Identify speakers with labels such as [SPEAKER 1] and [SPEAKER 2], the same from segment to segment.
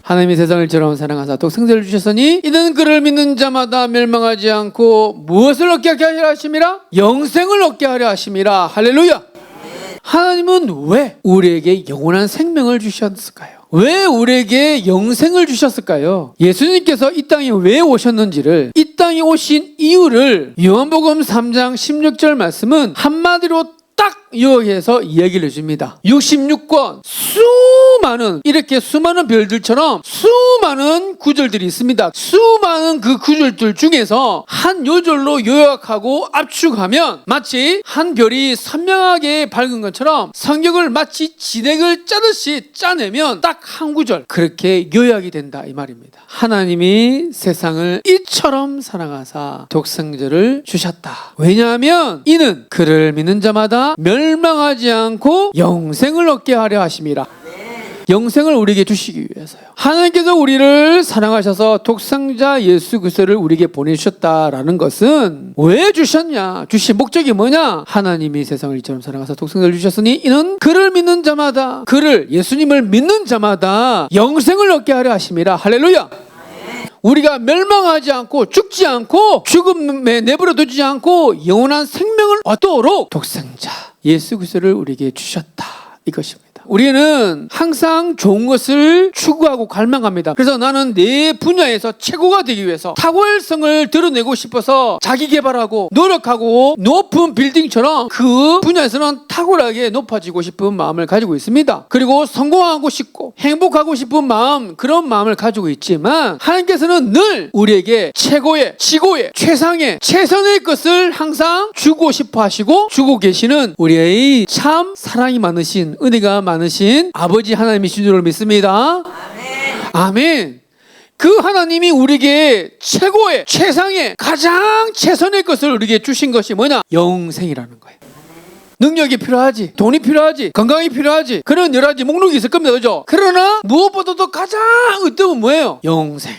[SPEAKER 1] 하나님이 세상을 이처럼 사랑하사 독생자를 주셨으니 이는 그를 믿는 자마다 멸망하지 않고 무엇을 얻게 하려 하심이라? 영생을 얻게 하려 하심이라. 할렐루야. 하나님은 왜 우리에게 영원한 생명을 주셨을까요? 왜 우리에게 영생을 주셨을까요? 예수님께서 이 땅에 왜 오셨는지를, 이 땅에 오신 이유를 요한복음 3장 16절 말씀은 한마디로 딱 요약해서 이야기를 해줍니다. 66권 이렇게 수많은 별들처럼 수많은 구절들이 있습니다. 수많은 그 구절들 중에서 한 요절로 요약하고 압축하면 마치 한 별이 선명하게 밝은 것처럼 성경을 마치 진액을 짜듯이 짜내면 딱 한 구절, 그렇게 요약이 된다 이 말입니다. 하나님이 세상을 이처럼 사랑하사 독생자를 주셨다. 왜냐하면 이는 그를 믿는 자마다 멸망하지 않고 영생을 얻게 하려 하심이라. 영생을 우리에게 주시기 위해서요. 하나님께서 우리를 사랑하셔서 독생자 예수 그리스도를 우리에게 보내주셨다라는 것은 왜 주셨냐? 주신 목적이 뭐냐? 하나님이 세상을 이처럼 사랑하사 독생자를 주셨으니 이는 그를 믿는 자마다, 그를 예수님을 믿는 자마다 영생을 얻게 하려 하심이라. 할렐루야. 우리가 멸망하지 않고 죽지 않고 죽음에 내버려 두지 않고 영원한 생명을 얻도록 독생자 예수 그리스도를 우리에게 주셨다 이것입니다. 우리는 항상 좋은 것을 추구하고 갈망합니다. 그래서 나는 내 분야에서 최고가 되기 위해서 탁월성을 드러내고 싶어서 자기 개발하고 노력하고 높은 빌딩처럼 그 분야에서는 탁월하게 높아지고 싶은 마음을 가지고 있습니다. 그리고 성공하고 싶고 행복하고 싶은 마음, 그런 마음을 가지고 있지만 하나님께서는 늘 우리에게 최고의, 지고의, 최상의, 최선의 것을 항상 주고 싶어 하시고 주고 계시는 우리의 참 사랑이 많으신, 은혜가 많으신 아버지 하나님이신 줄을 믿습니다. 아멘. 아멘. 그 하나님이 우리에게 최고의, 최상의, 가장 최선의 것을 우리에게 주신 것이 뭐냐? 영생이라는 거예요. 능력이 필요하지, 돈이 필요하지, 건강이 필요하지, 그런 여러 가지 목록이 있을 겁니다. 그죠? 그러나 무엇보다도 가장 으뜸은 뭐예요? 영생.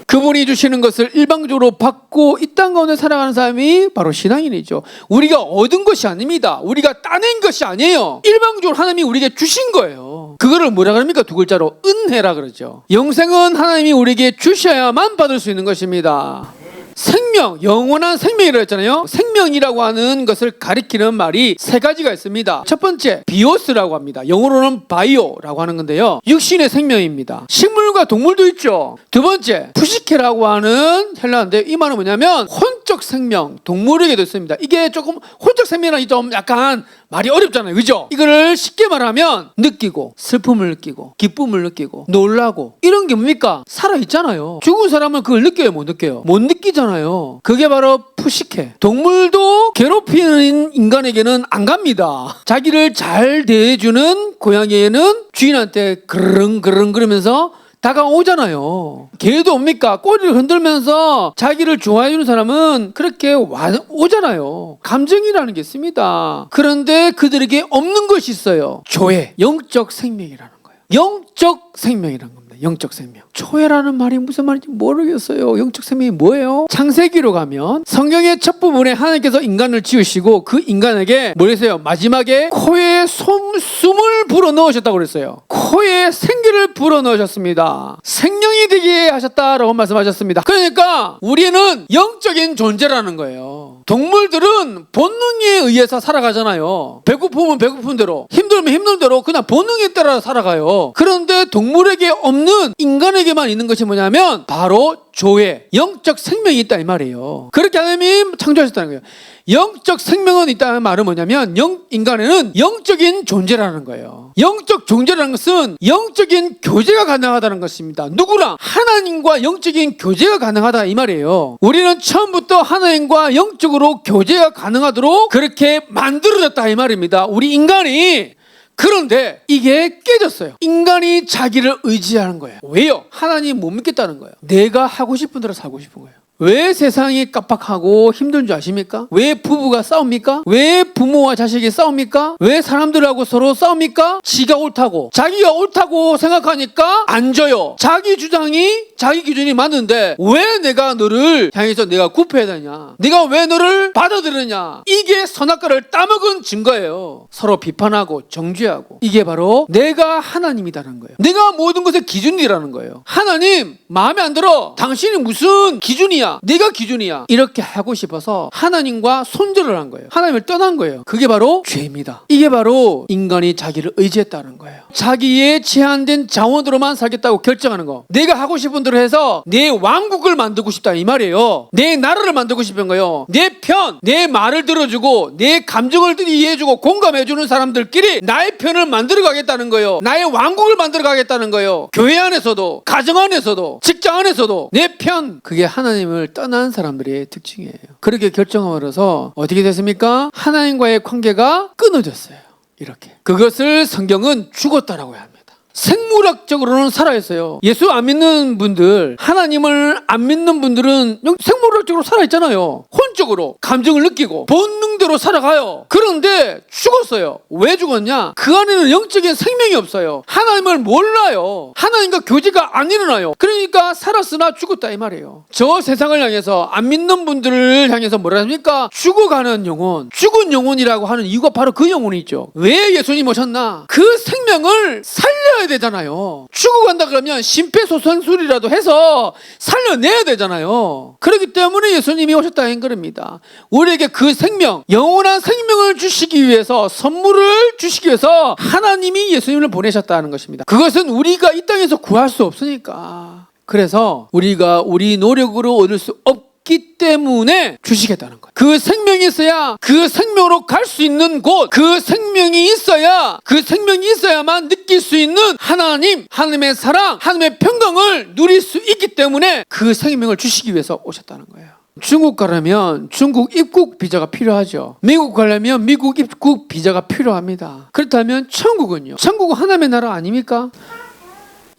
[SPEAKER 1] 그분이 주시는 것을 일방적으로 받고 이 땅 가운데 살아가는 사람이 바로 신앙인이죠. 우리가 얻은 것이 아닙니다. 우리가 따낸 것이 아니에요. 일방적으로 하나님이 우리에게 주신 거예요. 그거를 뭐라 그럽니까? 두 글자로 은혜라 그러죠. 영생은 하나님이 우리에게 주셔야만 받을 수 있는 것입니다. 생명, 영원한 생명이라고 했잖아요. 생명이라고 하는 것을 가리키는 말이 세 가지가 있습니다. 첫 번째, 비오스라고 합니다. 영어로는 바이오라고 하는 건데요. 육신의 생명입니다. 식물과 동물도 있죠. 두 번째, 푸시케라고 하는 헬라어인데 이 말은 뭐냐면 혼적 생명, 동물에게도 있습니다. 이게 조금 혼적 생명이라니 좀 약간 말이 어렵잖아요. 그죠? 이거를 쉽게 말하면 느끼고, 슬픔을 느끼고, 기쁨을 느끼고, 놀라고, 이런 게 뭡니까? 살아있잖아요. 죽은 사람은 그걸 느껴요? 못 느껴요? 못 느끼잖아요. 그게 바로 푸시케. 동물도 괴롭히는 인간에게는 안 갑니다. 자기를 잘 대해주는 고양이에는 주인한테 그릉그릉 그러면서 다가오잖아요. 개도 옵니까? 꼬리를 흔들면서 자기를 좋아해주는 사람은 그렇게 오잖아요. 감정이라는 게 있습니다. 그런데 그들에게 없는 것이 있어요. 조회, 영적 생명이라는 거예요. 영적 생명이라는 겁니다. 영적 생명. 초회라는 말이 무슨 말인지 모르겠어요. 영적 생명이 뭐예요? 창세기로 가면 성경의 첫 부분에 하나님께서 인간을 지으시고 그 인간에게 뭘 했어요? 마지막에 코에 숨을 불어 넣으셨다고 그랬어요. 코에 생기를 불어 넣으셨습니다. 생명이 되게 하셨다라고 말씀하셨습니다. 그러니까 우리는 영적인 존재라는 거예요. 동물들은 본능에 의해서 살아가잖아요. 배고프면 배고픈 대로, 힘들면 힘든 대로 그냥 본능에 따라 살아가요. 그런데 동물에게 없는 인간에게만 있는 것이 뭐냐면 바로 조회, 영적 생명이 있다 이 말이에요. 그렇게 하나님이 창조하셨다는 거예요. 영적 생명은 있다는 말은 뭐냐면 인간에는 영적인 존재라는 거예요. 영적 존재라는 것은 영적인 교제가 가능하다는 것입니다. 누구랑? 하나님과 영적인 교제가 가능하다 이 말이에요. 우리는 처음부터 하나님과 영적으로 교제가 가능하도록 그렇게 만들어졌다 이 말입니다. 우리 인간이. 그런데 이게 깨졌어요. 인간이 자기를 의지하는 거예요. 왜요? 하나님 못 믿겠다는 거예요. 내가 하고 싶은 대로 살고 싶은 거예요. 왜 세상이 깜빡하고 힘든 줄 아십니까? 왜 부부가 싸웁니까? 왜 부모와 자식이 싸웁니까? 왜 사람들하고 서로 싸웁니까? 지가 옳다고, 자기가 옳다고 생각하니까 안 져요. 자기 주장이, 자기 기준이 맞는데 왜 내가 너를 향해서 내가 굽혀야 되냐? 네가 왜 너를 받아들이냐? 이게 선악과를 따먹은 증거예요. 서로 비판하고 정죄하고. 이게 바로 내가 하나님이라는 거예요. 내가 모든 것의 기준이라는 거예요. 하나님 마음에 안 들어. 당신이 무슨 기준이야? 네가 기준이야. 이렇게 하고 싶어서 하나님과 손절을 한 거예요. 하나님을 떠난 거예요. 그게 바로 죄입니다. 이게 바로 인간이 자기를 의지했다는 거예요. 자기의 제한된 자원으로만 살겠다고 결정하는 거. 내가 하고 싶은 대로 해서 내 왕국을 만들고 싶다 이 말이에요. 내 나라를 만들고 싶은 거예요. 내 편, 내 말을 들어주고 내 감정을 이해해주고 공감해주는 사람들끼리 나의 편을 만들어 가겠다는 거예요. 나의 왕국을 만들어 가겠다는 거예요. 교회 안에서도, 가정 안에서도, 직장 안에서도 내 편. 그게 하나님을 떠난 사람들의 특징이에요. 그렇게 결정함으로써 어떻게 됐습니까? 하나님과의 관계가 끊어졌어요. 이렇게. 그것을 성경은 죽었다라고 합니다. 생물학적으로는 살아있어요. 예수 안 믿는 분들, 하나님을 안 믿는 분들은 생물학적으로 살아있잖아요. 혼적으로 감정을 느끼고 본능대로 살아가요. 그런데 죽었어요. 왜 죽었냐? 그 안에는 영적인 생명이 없어요. 하나님을 몰라요. 하나님과 교제가 안 일어나요. 그러니까 살았으나 죽었다 이 말이에요. 저 세상을 향해서 안 믿는 분들을 향해서 뭐라 합니까? 죽어가는 영혼, 죽은 영혼이라고 하는 이유가 바로 그 영혼이죠. 왜 예수님 오셨나? 그 생명을 살려야 되잖아요. 죽어간다 그러면 심폐소생술이라도 해서 살려내야 되잖아요. 그렇기 때문에 예수님이 오셨다는 겁니다. 우리에게 그 생명, 영원한 생명을 주시기 위해서, 선물을 주시기 위해서 하나님이 예수님을 보내셨다는 것입니다. 그것은 우리가 이 땅에서 구할 수 없으니까. 그래서 우리가 우리 노력으로 얻을 수 없기 때문에 주시겠다는 거예요. 그 생명이 있어야 그 생명으로 갈 수 있는 곳, 그 생명이 있어야, 그 생명이 있어야만 느낄 수 있는 하나님, 하나님의 사랑, 하나님의 평강을 누릴 수 있기 때문에 그 생명을 주시기 위해서 오셨다는 거예요. 중국 가려면 중국 입국 비자가 필요하죠. 미국 가려면 미국 입국 비자가 필요합니다. 그렇다면 천국은요? 천국은 하나님의 나라 아닙니까?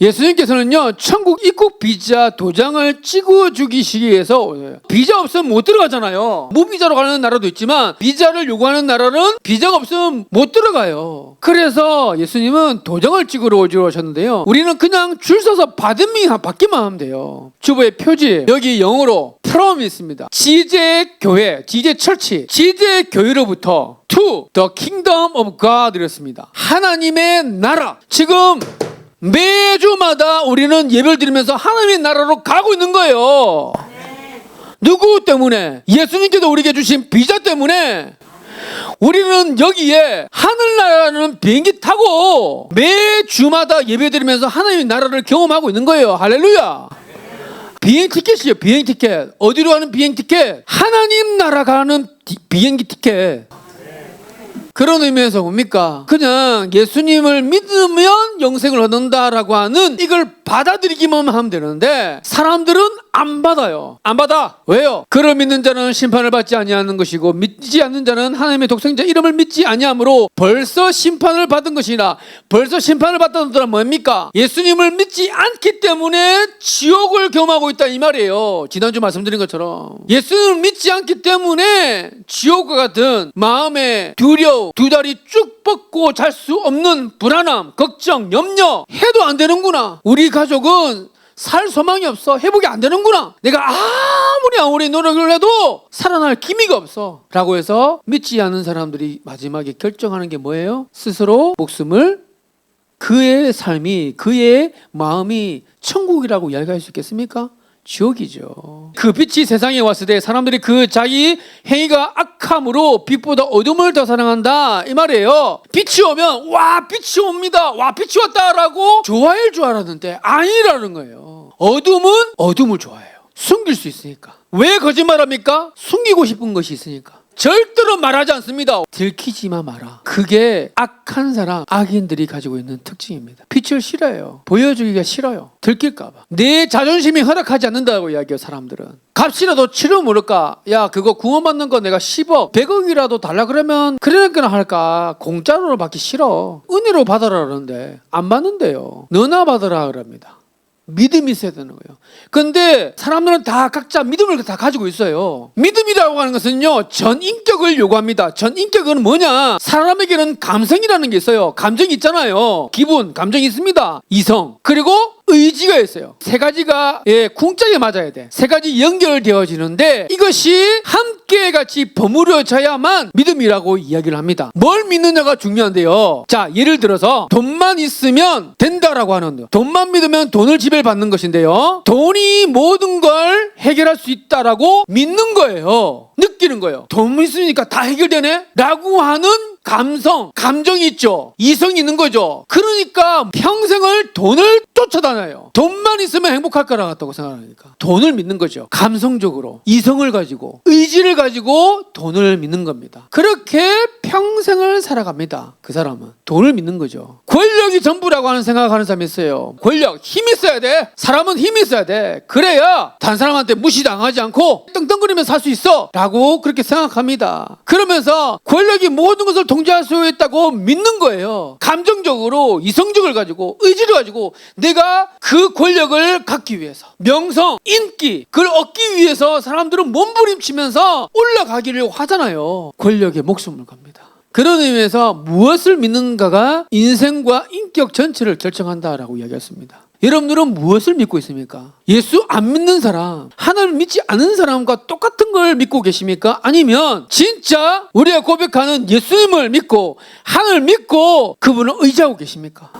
[SPEAKER 1] 예수님께서는요, 천국 입국 비자 도장을 찍어주기 위해서 비자 없으면 못 들어가잖아요. 무비자로 가는 나라도 있지만 비자를 요구하는 나라는 비자가 없으면 못 들어가요. 그래서 예수님은 도장을 찍으러 오셨는데요, 우리는 그냥 줄 서서 받기만 하면 돼요. 주보의 표지, 여기 영어로 프롬이 있습니다. 지제 교회, 지제 철치, 지제 교회로부터 to the kingdom of God 이랬습니다. 하나님의 나라. 지금 매주마다 우리는 예배를 드리면서 하나님의 나라로 가고 있는 거예요. 누구 때문에? 예수님께서 우리에게 주신 비자 때문에 우리는 여기에 하늘나라라는 비행기 타고 매주마다 예배 드리면서 하나님의 나라를 경험하고 있는 거예요. 할렐루야. 비행 티켓이요. 비행 티켓. 어디로 가는 비행 티켓? 하나님 나라 가는 비행기 티켓. 그런 의미에서 뭡니까? 그냥 예수님을 믿으면 영생을 얻는다라고 하는 이걸 받아들이기만 하면 되는데 사람들은 안 받아요. 안 받아. 왜요? 그를 믿는 자는 심판을 받지 아니하는 것이고 믿지 않는 자는 하나님의 독생자 이름을 믿지 아니하므로 벌써 심판을 받은 것이나, 벌써 심판을 받던 사람은 뭡니까? 예수님을 믿지 않기 때문에 지옥을 경험하고 있다 이 말이에요. 지난주 말씀드린 것처럼 예수님을 믿지 않기 때문에 지옥과 같은 마음의 두려움, 두 다리 쭉 뻗고 잘 수 없는 불안함, 걱정, 염려 해도 안 되는구나. 우리 가족은 살 소망이 없어. 회복이 안 되는구나. 내가 아무리 노력을 해도 살아날 기미가 없어. 라고 해서 믿지 않는 사람들이 마지막에 결정하는 게 뭐예요? 스스로 목숨을, 그의 삶이, 그의 마음이 천국이라고 이야기할 수 있겠습니까? 지옥이죠. 그 빛이 세상에 왔을 때 사람들이 그 자기 행위가 악함으로 빛보다 어둠을 더 사랑한다 이 말이에요. 빛이 오면 와 빛이 옵니다, 와 빛이 왔다라고 좋아할 줄 알았는데 아니라는 거예요. 어둠은 어둠을 좋아해요. 숨길 수 있으니까. 왜 거짓말합니까? 숨기고 싶은 것이 있으니까. 절대로 말하지 않습니다. 들키지만 마라. 그게 악한 사람, 악인들이 가지고 있는 특징입니다. 빛을 싫어해요. 보여주기가 싫어요. 들킬까봐. 내 자존심이 허락하지 않는다고 이야기해요. 사람들은. 값이라도 치르면 모를까? 야 그거 구원받는 거 내가 10억 100억이라도 달라 그러면 그러니까 할까? 공짜로 받기 싫어. 은혜로 받아라 그러는데 안 받는데요. 너나 받아라 그럽니다. 믿음이 있어야 되는 거예요. 그런데 사람들은 다 각자 믿음을 다 가지고 있어요. 믿음이라고 하는 것은요, 전인격을 요구합니다. 전인격은 뭐냐? 사람에게는 감성이라는 게 있어요. 감정이 있잖아요. 기분, 감정이 있습니다. 이성, 그리고 의지가 있어요. 세 가지가 궁짝에 맞아야 돼. 세 가지 연결되어지는데 이것이 함께 같이 버무려져야만 믿음이라고 이야기를 합니다. 뭘 믿느냐가 중요한데요. 자, 예를 들어서 돈만 있으면 된다라고 하는, 돈만 믿으면 돈을 지배받는 것인데요, 돈이 모든 걸 해결할 수 있다라고 믿는 거예요. 느끼는 거예요. 돈 있으니까 다 해결되네? 라고 하는 감정이 있죠. 이성이 있는 거죠. 그러니까 평생을 돈을 쫓아다녀요. 돈만 있으면 행복할 것 같다고 생각하니까 돈을 믿는 거죠. 감성적으로 이성을 가지고 의지를 가지고 돈을 믿는 겁니다. 그렇게 평생을 살아갑니다. 그 사람은 돈을 믿는 거죠. 권력이 전부라고 하는 생각하는 사람이 있어요. 권력, 힘이 있어야 돼. 사람은 힘이 있어야 돼. 그래야 다른 사람한테 무시당하지 않고 떵떵거리면서 살 수 있어 라고 그렇게 생각합니다. 그러면서 권력이 모든 것을 통제할 수 있다고 믿는 거예요. 감정적으로 이성적을 가지고 의지를 가지고 내가 그 권력을 갖기 위해서, 명성, 인기, 그걸 얻기 위해서 사람들은 몸부림치면서 올라가기를 하잖아요. 권력에 목숨을 겁니다. 그런 의미에서 무엇을 믿는가가 인생과 인격 전체를 결정한다라고 이야기했습니다. 여러분들은 무엇을 믿고 있습니까? 예수 안 믿는 사람, 하나님을 믿지 않은 사람과 똑같은 걸 믿고 계십니까? 아니면 진짜 우리가 고백하는 예수님을 믿고 하나님을 믿고 그분을 의지하고 계십니까?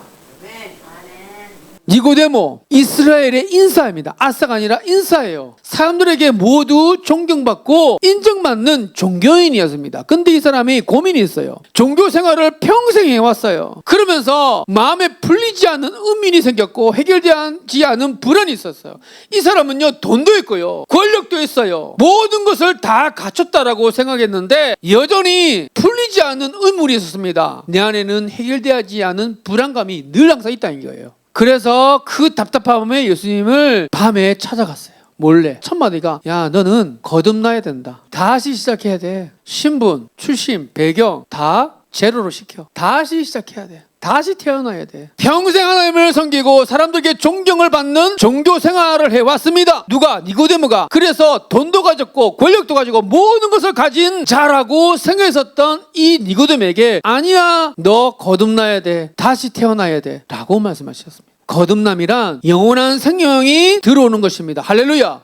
[SPEAKER 1] 니고데모, 이스라엘의 인사입니다. 아사가 아니라 인사예요. 사람들에게 모두 존경받고 인정받는 종교인이었습니다. 근데 이 사람이 고민이 있어요. 종교 생활을 평생 해왔어요. 그러면서 마음에 풀리지 않는 은밀이 생겼고 해결되지 않은 불안이 있었어요. 이 사람은요, 돈도 있고요, 권력도 있어요. 모든 것을 다 갖췄다라고 생각했는데 여전히 풀리지 않는 의문이 있었습니다. 내 안에는 해결되지 않은 불안감이 늘 항상 있다는 거예요. 그래서 그 답답함에 예수님을 밤에 찾아갔어요. 몰래. 첫 마디가, 야, 너는 거듭나야 된다. 다시 시작해야 돼. 신분, 출신, 배경 다 제로로 시켜. 다시 시작해야 돼. 다시 태어나야 돼. 평생 하나님을 섬기고 사람들에게 존경을 받는 종교 생활을 해왔습니다. 누가? 니고데모가. 그래서 돈도 가졌고 권력도 가지고 모든 것을 가진 자라고 생각했었던 이 니고데모에게, 아니야, 너 거듭나야 돼. 다시 태어나야 돼. 라고 말씀하셨습니다. 거듭남이란 영원한 생명이 들어오는 것입니다. 할렐루야.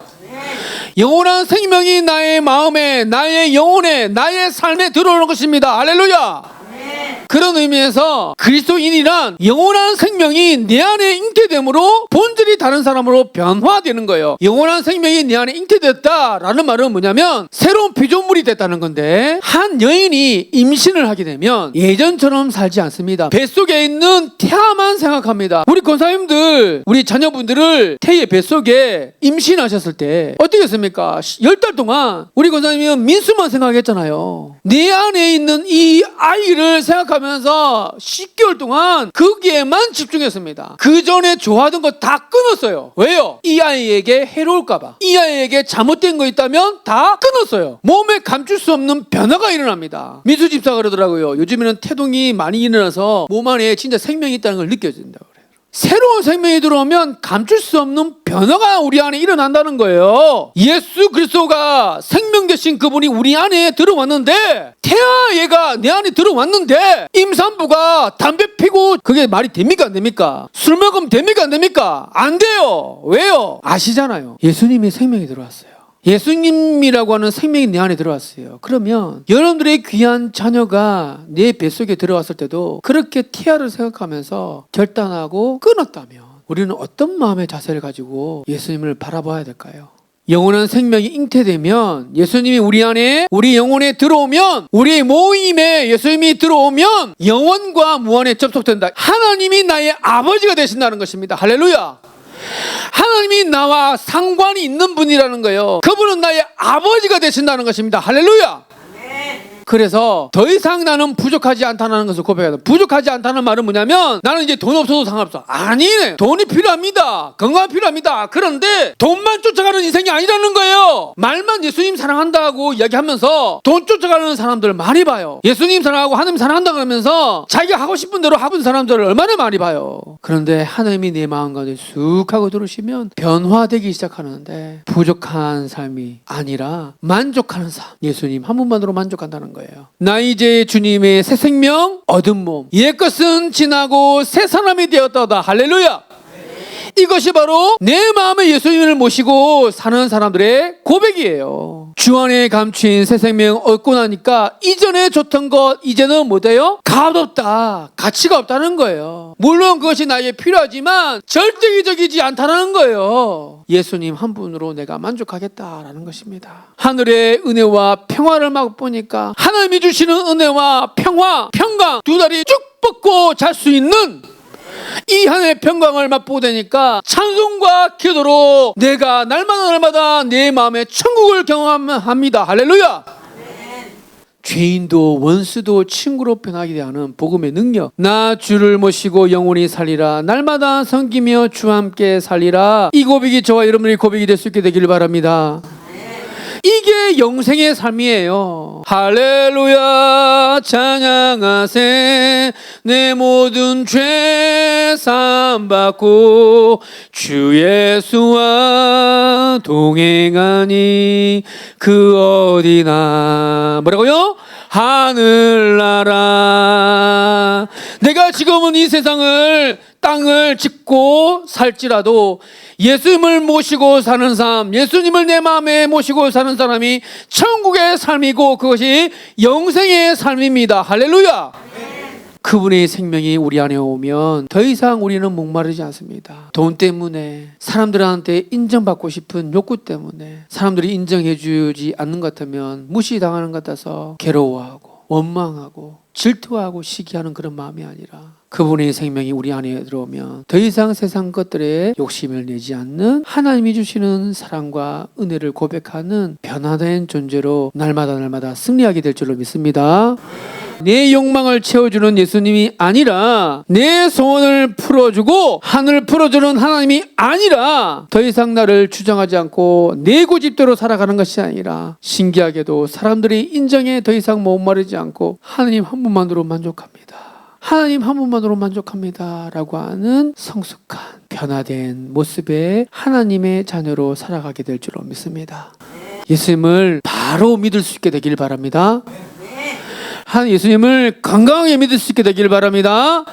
[SPEAKER 1] 영원한 생명이 나의 마음에, 나의 영혼에, 나의 삶에 들어오는 것입니다. 할렐루야. 그런 의미에서 그리스도인이란 영원한 생명이 내 안에 잉태됨으로 본질이 다른 사람으로 변화되는 거예요. 영원한 생명이 내 안에 잉태됐다라는 말은 뭐냐면 새로운 피조물이 됐다는 건데, 한 여인이 임신을 하게 되면 예전처럼 살지 않습니다. 뱃속에 있는 태아만 생각합니다. 우리 권사님들, 우리 자녀분들을 태의 뱃속에 임신하셨을 때 어떻게 했습니까? 10달 동안 우리 권사님은 민수만 생각했잖아요. 내 안에 있는 이 아이를 생각하면서 10개월 동안 거기에만 집중했습니다. 그 전에 좋아하던 거 다 끊었어요. 왜요? 이 아이에게 해로울까봐. 이 아이에게 잘못된 거 있다면 다 끊었어요. 몸에 감출 수 없는 변화가 일어납니다. 민수 집사가 그러더라고요. 요즘에는 태동이 많이 일어나서 몸 안에 진짜 생명이 있다는 걸 느껴진다고 그래요. 새로운 생명이 들어오면 감출 수 없는 변화가 우리 안에 일어난다는 거예요. 예수 그리스도가 생명 되신 그분이 우리 안에 들어왔는데, 태아애가 내 안에 들어왔는데 임산부가 담배 피고 그게 말이 됩니까 안 됩니까? 술 먹으면 됩니까 안 됩니까? 안 돼요. 왜요? 아시잖아요. 예수님이 생명이 들어왔어요. 예수님이라고 하는 생명이 내 안에 들어왔어요. 그러면 여러분들의 귀한 자녀가 내 뱃속에 들어왔을 때도 그렇게 태아를 생각하면서 결단하고 끊었다면 우리는 어떤 마음의 자세를 가지고 예수님을 바라봐야 될까요? 영원한 생명이 잉태되면, 예수님이 우리 안에, 우리 영혼에 들어오면, 우리 모임에 예수님이 들어오면 영원과 무한에 접속된다. 하나님이 나의 아버지가 되신다는 것입니다. 할렐루야. 하나님이 나와 상관이 있는 분이라는 거예요. 그분은 나의 아버지가 되신다는 것입니다. 할렐루야. 그래서 더 이상 나는 부족하지 않다는 것을 고백한다. 부족하지 않다는 말은 뭐냐면 나는 이제 돈 없어도 상관없어. 아니네. 돈이 필요합니다. 건강 필요합니다. 그런데 돈만 쫓아가는 인생이 아니라는 거예요. 말만 예수님 사랑한다고 이야기하면서 돈 쫓아가는 사람들 많이 봐요. 예수님 사랑하고 하나님 사랑한다 그러면서 자기가 하고 싶은 대로 하는 사람들을 얼마나 많이 봐요. 그런데 하나님이 내 마음 가운데 쑥 하고 들어오시면 변화되기 시작하는데 부족한 삶이 아니라 만족하는 삶. 예수님 한 분만으로 만족한다는 거예요. 나 이제 주님의 새 생명 얻은 몸 옛것은 지나고 새 사람이 되었다. 할렐루야. 이것이 바로 내 마음에 예수님을 모시고 사는 사람들의 고백이에요. 주 안에 감추인 새 생명 얻고 나니까 이전에 좋던 것 이제는 못해요? 값없다. 가치가 없다는 거예요. 물론 그것이 나에게 필요하지만 절대적이지 않다는 거예요. 예수님 한 분으로 내가 만족하겠다라는 것입니다. 하늘의 은혜와 평화를 맛보니까 하나님이 주시는 은혜와 평화, 평강 두 다리 쭉 뻗고 잘 수 있는 이 하늘의 평강을 맛보게 되니까 찬송과 기도로 내가 날마다 내 마음의 천국을 경험합니다. 할렐루야. 죄인도 원수도 친구로 변하게 하는 복음의 능력. 나 주를 모시고 영원히 살리라. 날마다 섬기며 주와 함께 살리라. 이 고백이 저와 여러분의 고백이 될 수 있게 되기를 바랍니다. 이게 영생의 삶이에요. 할렐루야 찬양하세. 내 모든 죄 사함받고 주 예수와 동행하니 그 어디나 뭐라고요? 하늘나라. 내가 지금은 이 세상을 땅을 짓고 살지라도 예수님을 모시고 사는 삶, 예수님을 내 마음에 모시고 사는 사람이 천국의 삶이고 그것이 영생의 삶입니다. 할렐루야. 그분의 생명이 우리 안에 오면 더 이상 우리는 목마르지 않습니다. 돈 때문에, 사람들한테 인정받고 싶은 욕구 때문에, 사람들이 인정해주지 않는 것 같으면 무시당하는 것 같아서 괴로워하고 원망하고 질투하고 시기하는 그런 마음이 아니라 그분의 생명이 우리 안에 들어오면 더 이상 세상 것들에 욕심을 내지 않는 하나님이 주시는 사랑과 은혜를 고백하는 변화된 존재로 날마다 승리하게 될 줄로 믿습니다. 내 욕망을 채워주는 예수님이 아니라 내 소원을 풀어주고 하늘을 풀어주는 하나님이 아니라 더 이상 나를 주장하지 않고 내 고집대로 살아가는 것이 아니라 신기하게도 사람들이 인정에 더 이상 목마르지 않고 하나님 한 분만으로 만족합니다. 하나님 한 분만으로 만족합니다 라고 하는 성숙한 변화된 모습의 하나님의 자녀로 살아가게 될 줄로 믿습니다. 예수님을 바로 믿을 수 있게 되길 바랍니다. 예수님을 건강하게 믿을 수 있게 되길 바랍니다.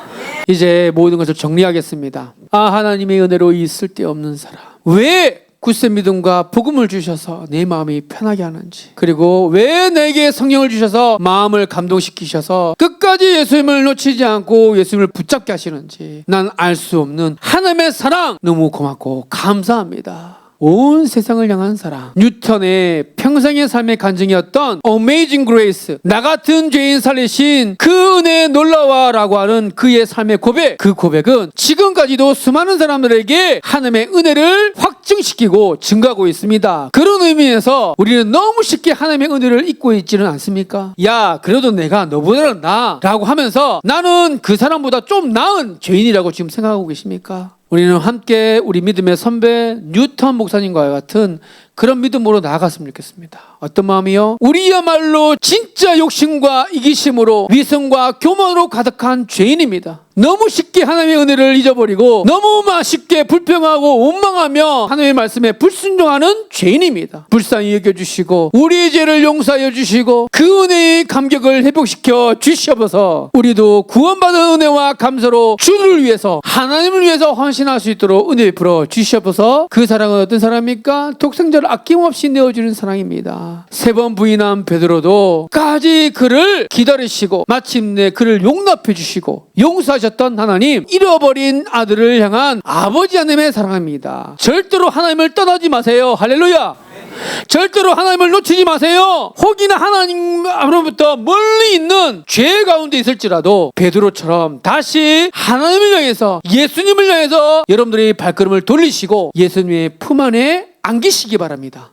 [SPEAKER 1] 이제 모든 것을 정리하겠습니다. 하나님의 은혜로 이 쓸데없는 사람, 왜 굳센 믿음과 복음을 주셔서 내 마음이 편하게 하는지, 그리고 왜 내게 성령을 주셔서 마음을 감동시키셔서 끝까지 예수님을 놓치지 않고 예수님을 붙잡게 하시는지 난 알 수 없는 하나님의 사랑 너무 고맙고 감사합니다. 온 세상을 향한 사랑. 뉴턴의 평생의 삶의 간증이었던 Amazing Grace, 나 같은 죄인 살리신 그 은혜의 놀라워라고 하는 그의 삶의 고백, 그 고백은 지금까지도 수많은 사람들에게 하나님의 은혜를 확증시키고 증가하고 있습니다. 그런 의미에서 우리는 너무 쉽게 하나님의 은혜를 잊고 있지는 않습니까? 야, 그래도 내가 너보다 나아 라고 하면서 나는 그 사람보다 좀 나은 죄인이라고 지금 생각하고 계십니까? 우리는 함께 우리 믿음의 선배 뉴턴 목사님과 같은 그런 믿음으로 나아갔으면 좋겠습니다. 어떤 마음이요? 우리야말로 진짜 욕심과 이기심으로 위선과 교만으로 가득한 죄인입니다. 너무 쉽게 하나님의 은혜를 잊어버리고 너무 쉽게 불평하고 원망하며 하나님의 말씀에 불순종하는 죄인입니다. 불쌍히 여겨주시고 우리의 죄를 용서하여 주시고 그 은혜의 감격을 회복시켜 주시옵소서. 우리도 구원받은 은혜와 감사로 주를 위해서 하나님을 위해서 헌신할 수 있도록 은혜 베풀어 주시옵소서. 그 사랑은 어떤 사랑입니까? 독생자를 아낌없이 내어주는 사랑입니다. 3번 부인한 베드로도 까지 그를 기다리시고 마침내 그를 용납해 주시고 용서하셨던 하나님, 잃어버린 아들을 향한 아버지 하나님의 사랑입니다. 절대로 하나님을 떠나지 마세요. 할렐루야. 절대로 하나님을 놓치지 마세요. 혹이나 하나님으로부터 멀리 있는 죄 가운데 있을지라도 베드로처럼 다시 하나님을 향해서, 예수님을 향해서 여러분들이 발걸음을 돌리시고 예수님의 품 안에 안기시기 바랍니다.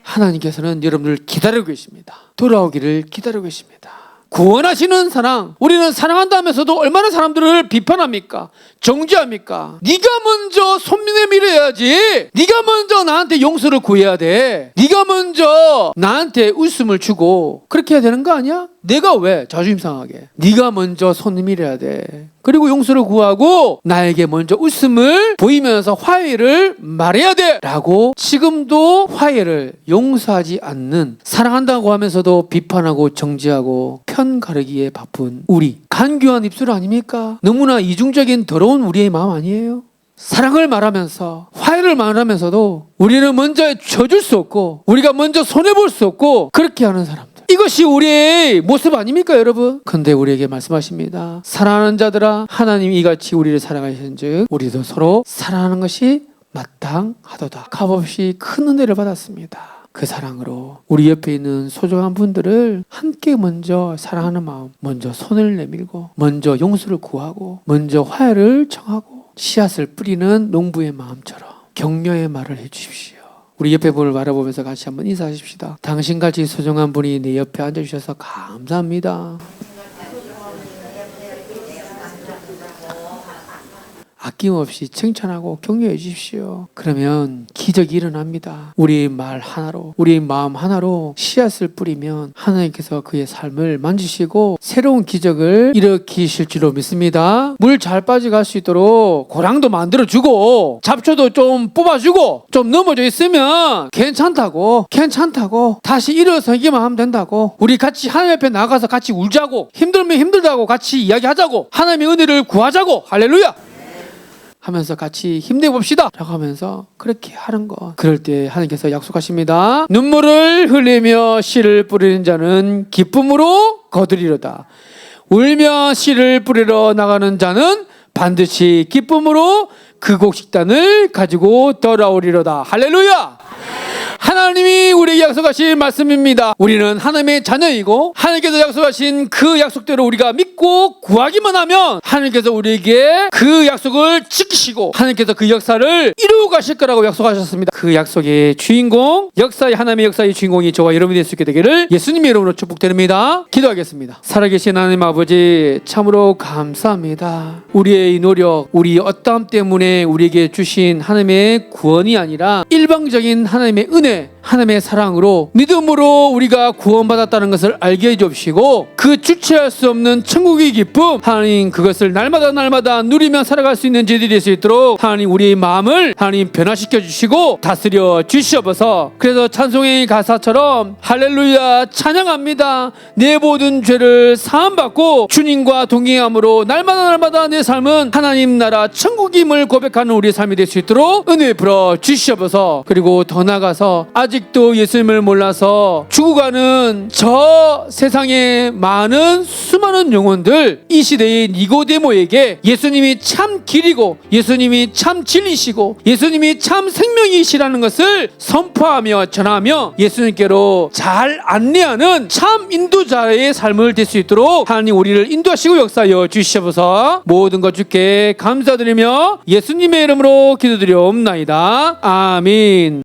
[SPEAKER 1] 하나님께서는 여러분을 기다리고 계십니다. 돌아오기를 기다리고 계십니다. 구원하시는 사랑, 우리는 사랑한다 하면서도 얼마나 사람들을 비판합니까? 정죄합니까? 네가 먼저 손 내밀어야지. 네가 먼저 나한테 용서를 구해야 돼. 네가 먼저 나한테 웃음을 주고 그렇게 해야 되는 거 아니야? 내가 왜 자존심 상하게? 네가 먼저 손 내밀어야 돼. 그리고 용서를 구하고 나에게 먼저 웃음을 보이면서 화해를 말해야 돼 라고 지금도 화해를 용서하지 않는, 사랑한다고 하면서도 비판하고 정죄하고 편 가르기에 바쁜 우리, 간교한 입술 아닙니까? 너무나 이중적인 더러운 우리의 마음 아니에요? 사랑을 말하면서 화해를 말하면서도 우리는 먼저 져줄 수 없고 우리가 먼저 손해볼 수 없고 그렇게 하는 사람들, 이것이 우리의 모습 아닙니까 여러분? 근데 우리에게 말씀하십니다. 사랑하는 자들아, 하나님이 이같이 우리를 사랑하신즉 우리도 서로 사랑하는 것이 마땅하도다. 값없이 큰 은혜를 받았습니다. 그 사랑으로 우리 옆에 있는 소중한 분들을 함께 먼저 사랑하는 마음, 먼저 손을 내밀고 먼저 용서를 구하고 먼저 화해를 청하고 씨앗을 뿌리는 농부의 마음처럼 격려의 말을 해주십시오. 우리 옆에 분을 바라보면서 같이 한번 인사하십시다. 당신같이 소중한 분이 내 옆에 앉아주셔서 감사합니다. 아낌없이 칭찬하고 격려해 주십시오. 그러면 기적이 일어납니다. 우리 말 하나로, 우리 마음 하나로 씨앗을 뿌리면 하나님께서 그의 삶을 만지시고 새로운 기적을 일으키실 줄로 믿습니다. 물 잘 빠져갈 수 있도록 고랑도 만들어주고 잡초도 좀 뽑아주고 좀 넘어져 있으면 괜찮다고 다시 일어서기만 하면 된다고, 우리 같이 하나님 앞에 나가서 같이 울자고, 힘들면 힘들다고 같이 이야기하자고, 하나님의 은혜를 구하자고, 할렐루야 하면서 같이 힘내봅시다 라고 하면서 그렇게 하는 것, 그럴 때 하나님께서 약속하십니다. 눈물을 흘리며 씨를 뿌리는 자는 기쁨으로 거두리로다. 울며 씨를 뿌리러 나가는 자는 반드시 기쁨으로 그 곡식단을 가지고 돌아오리로다. 할렐루야. 하나님이 우리에게 약속하신 말씀입니다. 우리는 하나님의 자녀이고 하나님께서 약속하신 그 약속대로 우리가 믿고 구하기만 하면 하나님께서 우리에게 그 약속을 지키시고 하나님께서 그 역사를 이루어 가실 거라고 약속하셨습니다. 그 약속의 주인공, 하나님의 역사의 주인공이 저와 여러분이 될 수 있게 되기를 예수님의 이름으로 축복드립니다. 기도하겠습니다. 살아계신 하나님 아버지, 참으로 감사합니다. 우리의 이 노력, 우리 어떠함 때문에 우리에게 주신 하나님의 구원이 아니라 일방적인 하나님의 은혜, 하나님의 사랑으로 믿음으로 우리가 구원받았다는 것을 알게 해주시고 그 주체할 수 없는 천국의 기쁨, 하나님 그것을 날마다 누리며 살아갈 수 있는 저희들이 될 수 있도록 하나님 우리의 마음을 하나님 변화시켜 주시고 다스려 주시옵소서. 그래서 찬송의 가사처럼 할렐루야 찬양합니다. 내 모든 죄를 사함받고 주님과 동행함으로 날마다 내 삶은 하나님 나라 천국임을 고백하는 우리의 삶이 될 수 있도록 은혜 풀어 주시옵소서. 그리고 더 나아가서 아직도 예수님을 몰라서 죽어가는 저 세상의 수많은 영혼들, 이 시대의 니고데모에게 예수님이 참 길이고 예수님이 참 진리시고 예수님이 참 생명이시라는 것을 선포하며 전하며 예수님께로 잘 안내하는 참 인도자의 삶을 될 수 있도록 하나님 우리를 인도하시고 역사하여 주시옵소서. 모든 것 주께 감사드리며 예수님의 이름으로 기도드리옵나이다. 아멘.